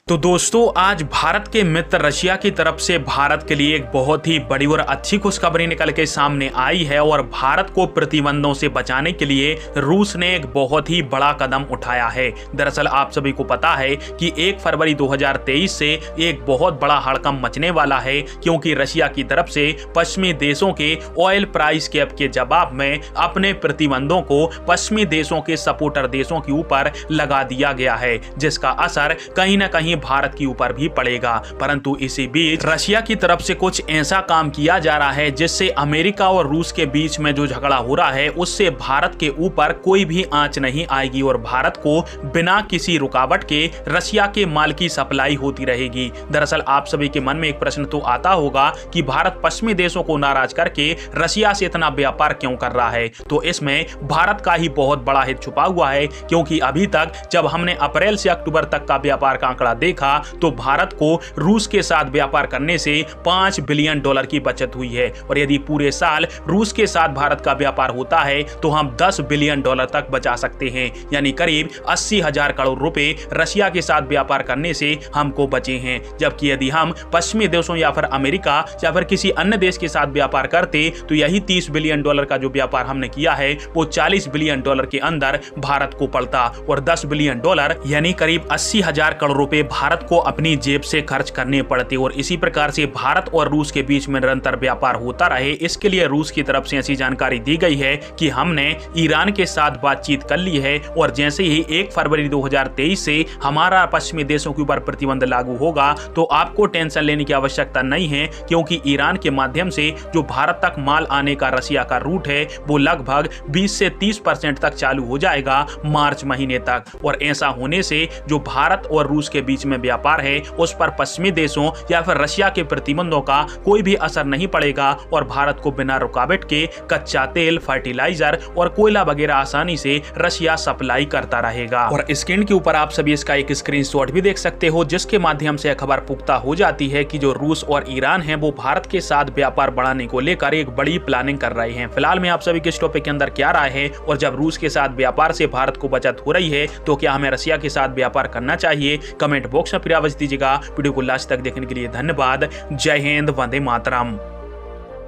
तो दोस्तों, आज भारत के मित्र रशिया की तरफ से भारत के लिए एक बहुत ही बड़ी और अच्छी खुशखबरी निकल के सामने आई है और भारत को प्रतिबंधों से बचाने के लिए रूस ने एक बहुत ही बड़ा कदम उठाया है। दरअसल आप सभी को पता है कि 1 फरवरी 2023 से एक बहुत बड़ा हड़कंप मचने वाला है, क्योंकि रशिया की तरफ से पश्चिमी देशों के ऑयल प्राइस कैप के जवाब में अपने प्रतिबंधों को पश्चिमी देशों के सपोर्टर देशों के ऊपर लगा दिया गया है, जिसका असर कहीं ना कहीं भारत के ऊपर भी पड़ेगा। परंतु इसी बीच रशिया की तरफ से कुछ ऐसा काम किया जा रहा है जिससे अमेरिका और रूस के बीच में जो झगड़ा हो रहा है उससे भारत के ऊपर कोई भी आंच नहीं आएगी और भारत को बिना किसी रुकावट के रशिया के माल की सप्लाई होती रहेगी। दरअसल आप सभी के मन में एक प्रश्न तो आता होगा कि भारत पश्चिमी देशों को नाराज करके रशिया से इतना व्यापार क्यों कर रहा है। तो इसमें भारत का ही बहुत बड़ा हित छुपा हुआ है, क्योंकि अभी तक जब हमने अप्रैल से अक्टूबर तक का व्यापार का आंकड़ा देखा तो भारत को रूस के साथ व्यापार करने से $5 बिलियन की बचत हुई है। और यदि पूरे साल रूस के साथ भारत का व्यापार होता है तो हम $10 बिलियन तक बचा सकते हैं, यानी करीब 80,000 करोड़ रुपए रशिया के साथ व्यापार करने से हमको बचे हैं। जबकि यदि हम पश्चिमी देशों या फिर अमेरिका या फिर किसी अन्य देश के साथ व्यापार करते तो यही $30 बिलियन का जो व्यापार हमने किया है वो $40 बिलियन के अंदर भारत को पड़ता और $10 बिलियन यानी करीब 80,000 करोड़ रुपए भारत को अपनी जेब से खर्च करने पड़ते। और इसी प्रकार से भारत और रूस के बीच में निरंतर व्यापार होता रहे, इसके लिए रूस की तरफ से ऐसी जानकारी दी गई है कि हमने ईरान के साथ बातचीत कर ली है और जैसे ही 1 फरवरी 2023 से हमारा पश्चिमी देशों के ऊपर प्रतिबंध लागू होगा तो आपको टेंशन लेने की आवश्यकता नहीं है, क्योंकि ईरान के माध्यम से जो भारत तक माल आने का रशिया का रूट है वो लगभग 20 से 30% तक चालू हो जाएगा मार्च महीने तक। और ऐसा होने से जो भारत और रूस के बीच में व्यापार है उस पर पश्चिमी देशों या फिर रशिया के प्रतिबंधों का कोई भी असर नहीं पड़ेगा और भारत को बिना रुकावट के कच्चा तेल, फर्टिलाइजर और कोयला वगैरह आसानी से रशिया सप्लाई करता रहेगा। और स्क्रीन के ऊपर आप सभी इसका एक स्क्रीनशॉट भी देख सकते हो, जिसके माध्यम से खबर पुख्ता हो जाती है कि जो रूस और ईरान है वो भारत के साथ व्यापार बढ़ाने को लेकर एक बड़ी प्लानिंग कर रहे हैं। फिलहाल में आप सभी के इस टॉपिक के अंदर क्या राय है और जब रूस के साथ व्यापार से भारत को बचत हो रही है तो क्या हमें रशिया के साथ व्यापार करना चाहिए? कमेंट बॉक्स में फिर आवाज दीजिएगा। वीडियो को लास्ट तक देखने के लिए धन्यवाद। जय हिंद, वंदे मातरम।